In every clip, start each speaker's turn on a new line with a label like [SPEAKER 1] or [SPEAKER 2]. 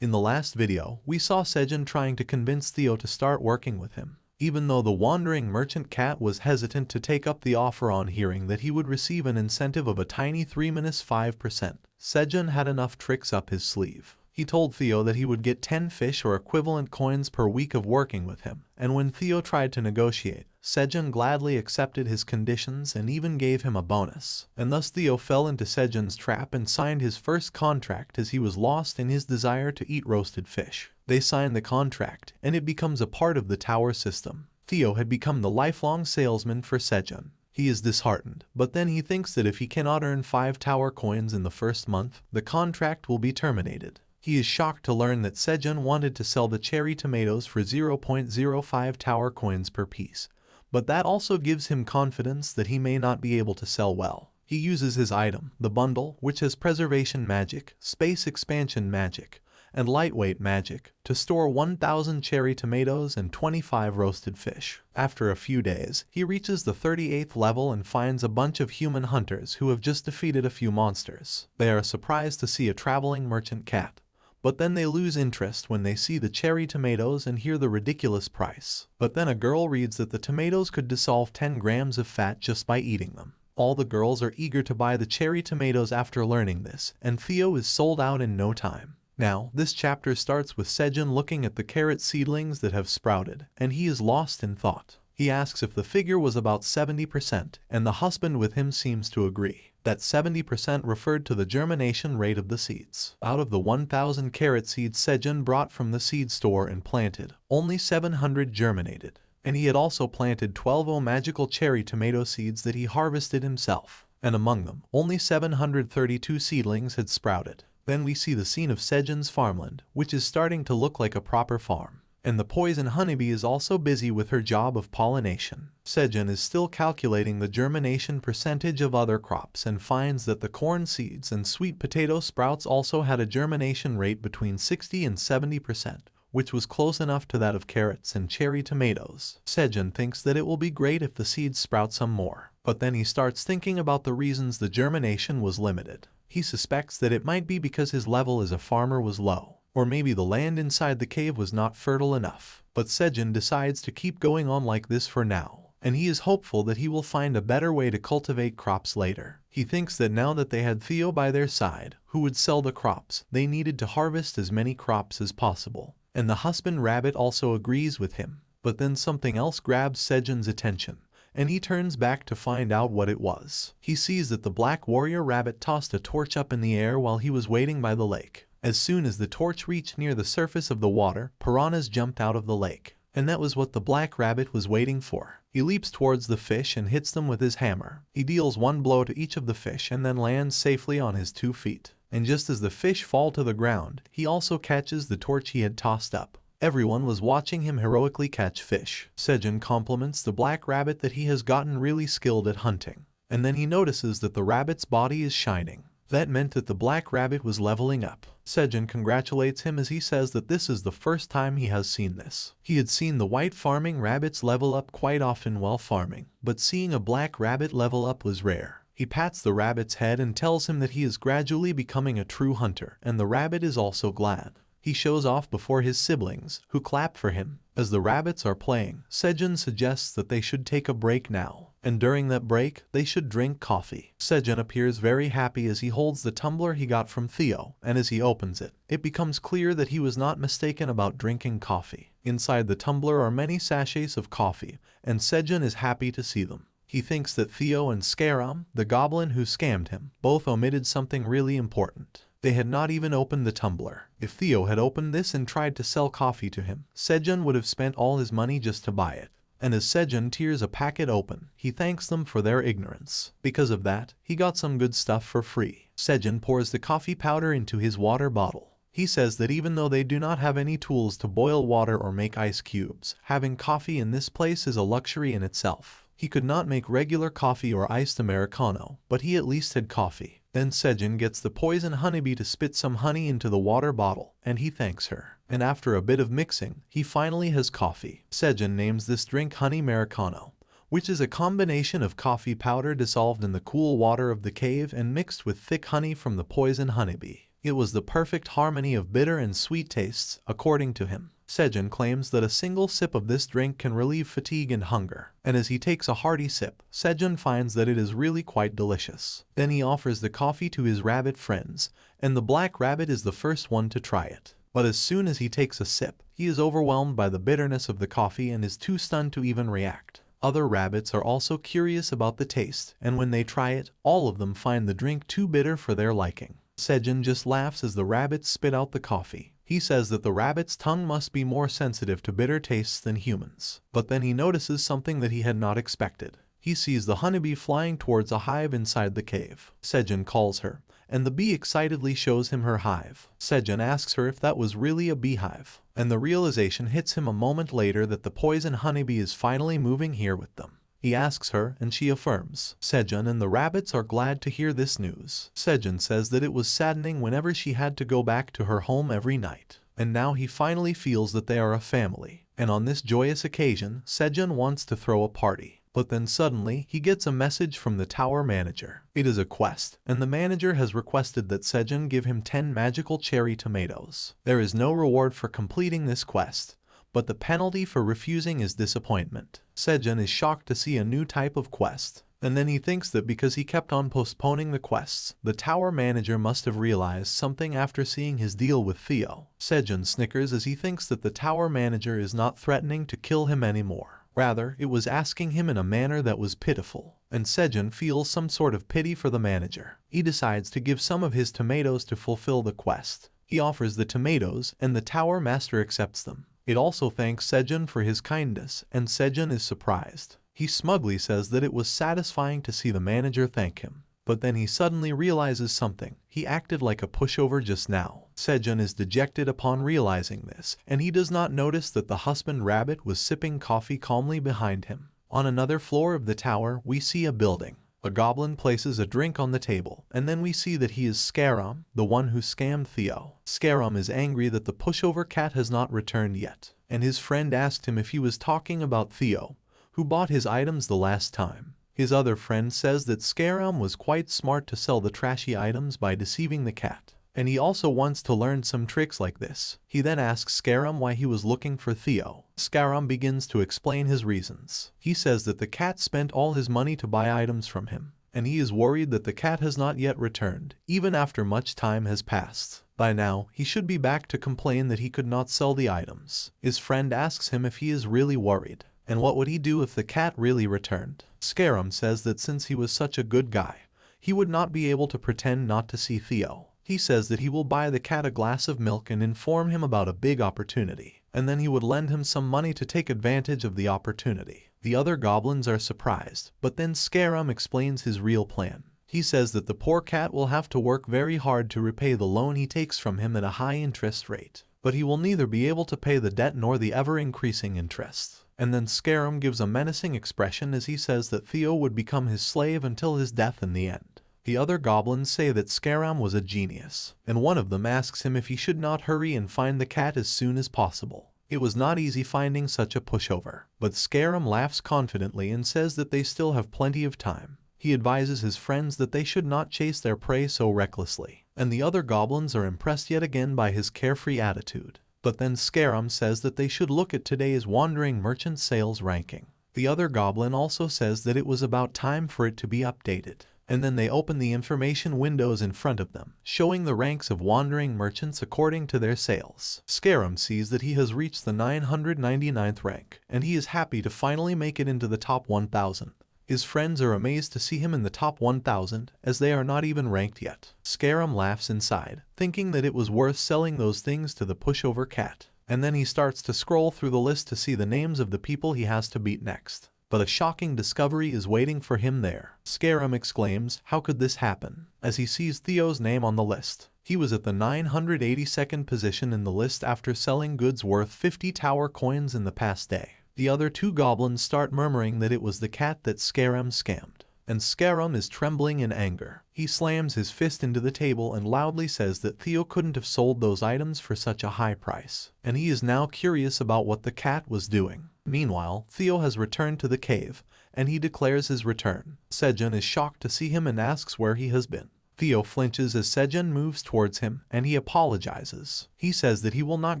[SPEAKER 1] In the last video, we saw Sejun trying to convince Theo to start working with him. Even though the wandering merchant cat was hesitant to take up the offer on hearing that he would receive an incentive of a tiny 3-5%, Sejun had enough tricks up his sleeve. He told Theo that he would get 10 fish or equivalent coins per week of working with him, and when Theo tried to negotiate, Sejun gladly accepted his conditions and even gave him a bonus. And thus Theo fell into Sejun's trap and signed his first contract as he was lost in his desire to eat roasted fish. They sign the contract, and it becomes a part of the tower system. Theo had become the lifelong salesman for Sejun. He is disheartened, but then he thinks that if he cannot earn 5 tower coins in the first month, the contract will be terminated. He is shocked to learn that Sejun wanted to sell the cherry tomatoes for 0.05 tower coins per piece, but that also gives him confidence that he may not be able to sell well. He uses his item, the bundle, which has preservation magic, space expansion magic, and lightweight magic, to store 1,000 cherry tomatoes and 25 roasted fish. After a few days, he reaches the 38th level and finds a bunch of human hunters who have just defeated a few monsters. They are surprised to see a traveling merchant cat, but then they lose interest when they see the cherry tomatoes and hear the ridiculous price. But then a girl reads that the tomatoes could dissolve 10 grams of fat just by eating them. All the girls are eager to buy the cherry tomatoes after learning this, and Theo is sold out in no time. Now, this chapter starts with Sejun looking at the carrot seedlings that have sprouted, and he is lost in thought. He asks if the figure was about 70%, and the husband with him seems to agree. That 70% referred to the germination rate of the seeds. Out of the 1,000 carrot seeds Sejun brought from the seed store and planted, only 700 germinated. And he had also planted 12 magical cherry tomato seeds that he harvested himself, and among them, only 732 seedlings had sprouted. Then we see the scene of Sejun's farmland, which is starting to look like a proper farm. And the poison honeybee is also busy with her job of pollination. Sejun is still calculating the germination percentage of other crops and finds that the corn seeds and sweet potato sprouts also had a germination rate between 60 and 70%, which was close enough to that of carrots and cherry tomatoes. Sejun thinks that it will be great if the seeds sprout some more, but then he starts thinking about the reasons the germination was limited. He suspects that it might be because his level as a farmer was low, or maybe the land inside the cave was not fertile enough. But Sejun decides to keep going on like this for now, and he is hopeful that he will find a better way to cultivate crops later. He thinks that now that they had Theo by their side, who would sell the crops, they needed to harvest as many crops as possible. And the husband rabbit also agrees with him. But then something else grabs Sejun's attention, and he turns back to find out what it was. He sees that the black warrior rabbit tossed a torch up in the air while he was waiting by the lake. As soon as the torch reached near the surface of the water, piranhas jumped out of the lake. And that was what the black rabbit was waiting for. He leaps towards the fish and hits them with his hammer. He deals one blow to each of the fish and then lands safely on his 2 feet. And just as the fish fall to the ground, he also catches the torch he had tossed up. Everyone was watching him heroically catch fish. Sejun compliments the black rabbit that he has gotten really skilled at hunting. And then he notices that the rabbit's body is shining. That meant that the black rabbit was leveling up. Sejun congratulates him as he says that this is the first time he has seen this. He had seen the white farming rabbits level up quite often while farming, but seeing a black rabbit level up was rare. He pats the rabbit's head and tells him that he is gradually becoming a true hunter, and the rabbit is also glad. He shows off before his siblings, who clap for him. As the rabbits are playing, Sejun suggests that they should take a break now, and during that break, they should drink coffee. Sejun appears very happy as he holds the tumbler he got from Theo, and as he opens it, it becomes clear that he was not mistaken about drinking coffee. Inside the tumbler are many sachets of coffee, and Sejun is happy to see them. He thinks that Theo and Scaram, the goblin who scammed him, both omitted something really important. They had not even opened the tumbler. If Theo had opened this and tried to sell coffee to him, Sejun would have spent all his money just to buy it. And as Sejun tears a packet open, he thanks them for their ignorance. Because of that, he got some good stuff for free. Sejun pours the coffee powder into his water bottle. He says that even though they do not have any tools to boil water or make ice cubes, having coffee in this place is a luxury in itself. He could not make regular coffee or iced Americano, but he at least had coffee. Then Sejun gets the poison honeybee to spit some honey into the water bottle, and he thanks her. And after a bit of mixing, he finally has coffee. Sejun names this drink Honey Americano, which is a combination of coffee powder dissolved in the cool water of the cave and mixed with thick honey from the poison honeybee. It was the perfect harmony of bitter and sweet tastes, according to him. Sejun claims that a single sip of this drink can relieve fatigue and hunger, and as he takes a hearty sip, Sejun finds that it is really quite delicious. Then he offers the coffee to his rabbit friends, and the black rabbit is the first one to try it. But as soon as he takes a sip, he is overwhelmed by the bitterness of the coffee and is too stunned to even react. Other rabbits are also curious about the taste, and when they try it, all of them find the drink too bitter for their liking. Sejun just laughs as the rabbits spit out the coffee. He says that the rabbit's tongue must be more sensitive to bitter tastes than humans. But then he notices something that he had not expected. He sees the honeybee flying towards a hive inside the cave. Sejun calls her, and the bee excitedly shows him her hive. Sejun asks her if that was really a beehive, and the realization hits him a moment later that the poison honeybee is finally moving here with them. He asks her, and she affirms. Sejun and the rabbits are glad to hear this news. Sejun says that it was saddening whenever she had to go back to her home every night, and now he finally feels that they are a family. And on this joyous occasion, Sejun wants to throw a party. But then suddenly, he gets a message from the tower manager. It is a quest, and the manager has requested that Sejun give him 10 magical cherry tomatoes. There is no reward for completing this quest, but the penalty for refusing is disappointment. Sejun is shocked to see a new type of quest, and then he thinks that because he kept on postponing the quests, the tower manager must have realized something after seeing his deal with Theo. Sejun snickers as he thinks that the tower manager is not threatening to kill him anymore. Rather, it was asking him in a manner that was pitiful, and Sejun feels some sort of pity for the manager. He decides to give some of his tomatoes to fulfill the quest. He offers the tomatoes, and the tower master accepts them. It also thanks Sejun for his kindness, and Sejun is surprised. He smugly says that it was satisfying to see the manager thank him. But then he suddenly realizes something. He acted like a pushover just now. Sejun is dejected upon realizing this, and he does not notice that the husband rabbit was sipping coffee calmly behind him. On another floor of the tower, we see a building. A goblin places a drink on the table, and then we see that he is Scarum, the one who scammed Theo. Scarum is angry that the pushover cat has not returned yet, and his friend asked him if he was talking about Theo, who bought his items the last time. His other friend says that Scarum was quite smart to sell the trashy items by deceiving the cat, and he also wants to learn some tricks like this. He then asks Scarum why he was looking for Theo. Scarum begins to explain his reasons. He says that the cat spent all his money to buy items from him, and he is worried that the cat has not yet returned, even after much time has passed. By now, he should be back to complain that he could not sell the items. His friend asks him if he is really worried, and what would he do if the cat really returned. Scarum says that since he was such a good guy, he would not be able to pretend not to see Theo. He says that he will buy the cat a glass of milk and inform him about a big opportunity, and then he would lend him some money to take advantage of the opportunity. The other goblins are surprised, but then Scarum explains his real plan. He says that the poor cat will have to work very hard to repay the loan he takes from him at a high interest rate, but he will neither be able to pay the debt nor the ever-increasing interest. And then Scarum gives a menacing expression as he says that Theo would become his slave until his death in the end. The other goblins say that Scarum was a genius, and one of them asks him if he should not hurry and find the cat as soon as possible. It was not easy finding such a pushover, but Scarum laughs confidently and says that they still have plenty of time. He advises his friends that they should not chase their prey so recklessly, and the other goblins are impressed yet again by his carefree attitude. But then Scarum says that they should look at today's wandering merchant sales ranking. The other goblin also says that it was about time for it to be updated. And then they open the information windows in front of them, showing the ranks of wandering merchants according to their sales. Scarum sees that he has reached the 999th rank, and he is happy to finally make it into the top 1000. His friends are amazed to see him in the top 1000, as they are not even ranked yet. Scarum laughs inside, thinking that it was worth selling those things to the pushover cat. And then he starts to scroll through the list to see the names of the people he has to beat next. But a shocking discovery is waiting for him there. Scarum exclaims, "How could this happen?" as he sees Theo's name on the list. He was at the 982nd position in the list after selling goods worth 50 tower coins in the past day. The other two goblins start murmuring that it was the cat that Scarum scammed, and Scarum is trembling in anger. He slams his fist into the table and loudly says that Theo couldn't have sold those items for such a high price, and he is now curious about what the cat was doing. Meanwhile, Theo has returned to the cave, and he declares his return. Sejun is shocked to see him and asks where he has been. Theo flinches as Sejun moves towards him, and he apologizes. He says that he will not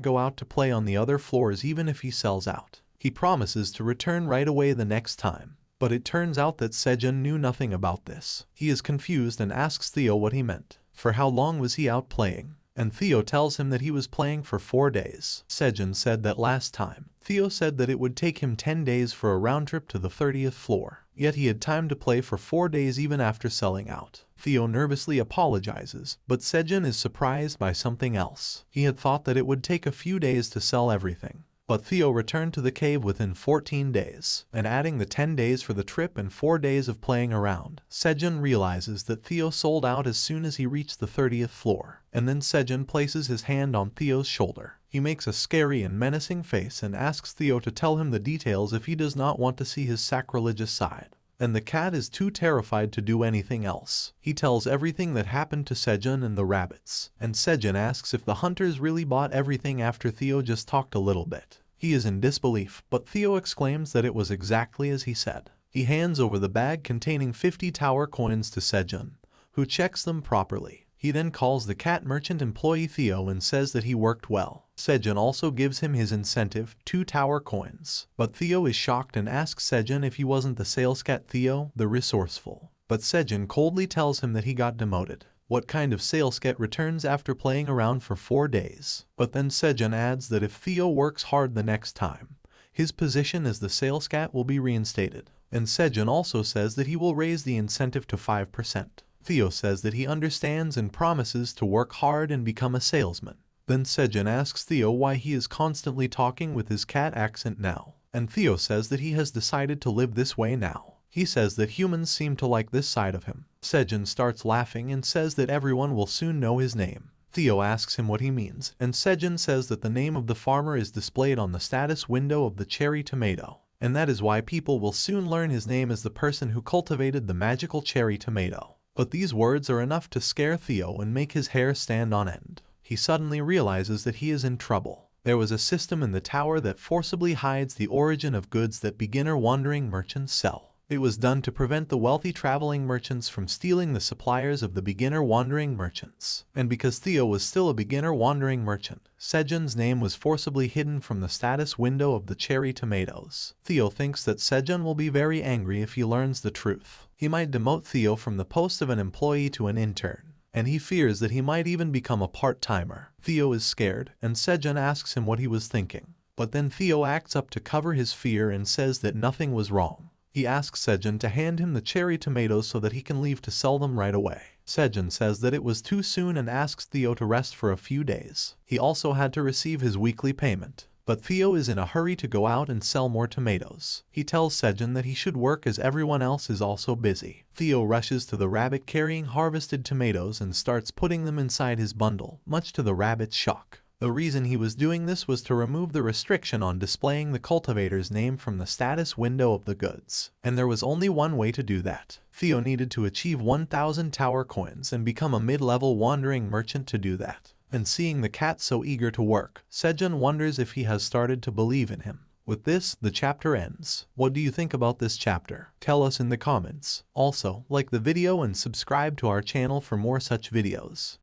[SPEAKER 1] go out to play on the other floors even if he sells out. He promises to return right away the next time. But it turns out that Sejun knew nothing about this. He is confused and asks Theo what he meant. For how long was he out playing? And Theo tells him that he was playing for 4 days. Sejun said that last time. Theo said that it would take him 10 days for a round trip to the 30th floor. Yet he had time to play for 4 days even after selling out. Theo nervously apologizes, but Sejun is surprised by something else. He had thought that it would take a few days to sell everything. But Theo returned to the cave within 14 days, and adding the 10 days for the trip and 4 days of playing around, Sejun realizes that Theo sold out as soon as he reached the 30th floor. And then Sejun places his hand on Theo's shoulder. He makes a scary and menacing face and asks Theo to tell him the details if he does not want to see his sacrilegious side. And the cat is too terrified to do anything else. He tells everything that happened to Sejun and the rabbits, and Sejun asks if the hunters really bought everything after Theo just talked a little bit. He is in disbelief, but Theo exclaims that it was exactly as he said. He hands over the bag containing 50 tower coins to Sejun, who checks them properly. He then calls the cat merchant employee Theo and says that he worked well. Sejun also gives him his incentive, 2 tower coins. But Theo is shocked and asks Sejun if he wasn't the sales cat Theo, the resourceful. But Sejun coldly tells him that he got demoted. What kind of sales cat returns after playing around for 4 days? But then Sejun adds that if Theo works hard the next time, his position as the sales cat will be reinstated. And Sejun also says that he will raise the incentive to 5%. Theo says that he understands and promises to work hard and become a salesman. Then Sejun asks Theo why he is constantly talking with his cat accent now. And Theo says that he has decided to live this way now. He says that humans seem to like this side of him. Sejun starts laughing and says that everyone will soon know his name. Theo asks him what he means, and Sejun says that the name of the farmer is displayed on the status window of the cherry tomato. And that is why people will soon learn his name as the person who cultivated the magical cherry tomato. But these words are enough to scare Theo and make his hair stand on end. He suddenly realizes that he is in trouble. There was a system in the tower that forcibly hides the origin of goods that beginner wandering merchants sell. It was done to prevent the wealthy traveling merchants from stealing the suppliers of the beginner wandering merchants. And because Theo was still a beginner wandering merchant, Sejun's name was forcibly hidden from the status window of the cherry tomatoes. Theo thinks that Sejun will be very angry if he learns the truth. He might demote Theo from the post of an employee to an intern, and he fears that he might even become a part-timer. Theo is scared, and Sejun asks him what he was thinking. But then Theo acts up to cover his fear and says that nothing was wrong. He asks Sejun to hand him the cherry tomatoes so that he can leave to sell them right away. Sejun says that it was too soon and asks Theo to rest for a few days. He also had to receive his weekly payment. But Theo is in a hurry to go out and sell more tomatoes. He tells Sejun that he should work as everyone else is also busy. Theo rushes to the rabbit carrying harvested tomatoes and starts putting them inside his bundle, much to the rabbit's shock. The reason he was doing this was to remove the restriction on displaying the cultivator's name from the status window of the goods. And there was only one way to do that. Theo needed to achieve 1,000 tower coins and become a mid-level wandering merchant to do that. And seeing the cat so eager to work, Sejun wonders if he has started to believe in him. With this, the chapter ends. What do you think about this chapter? Tell us in the comments. Also, like the video and subscribe to our channel for more such videos.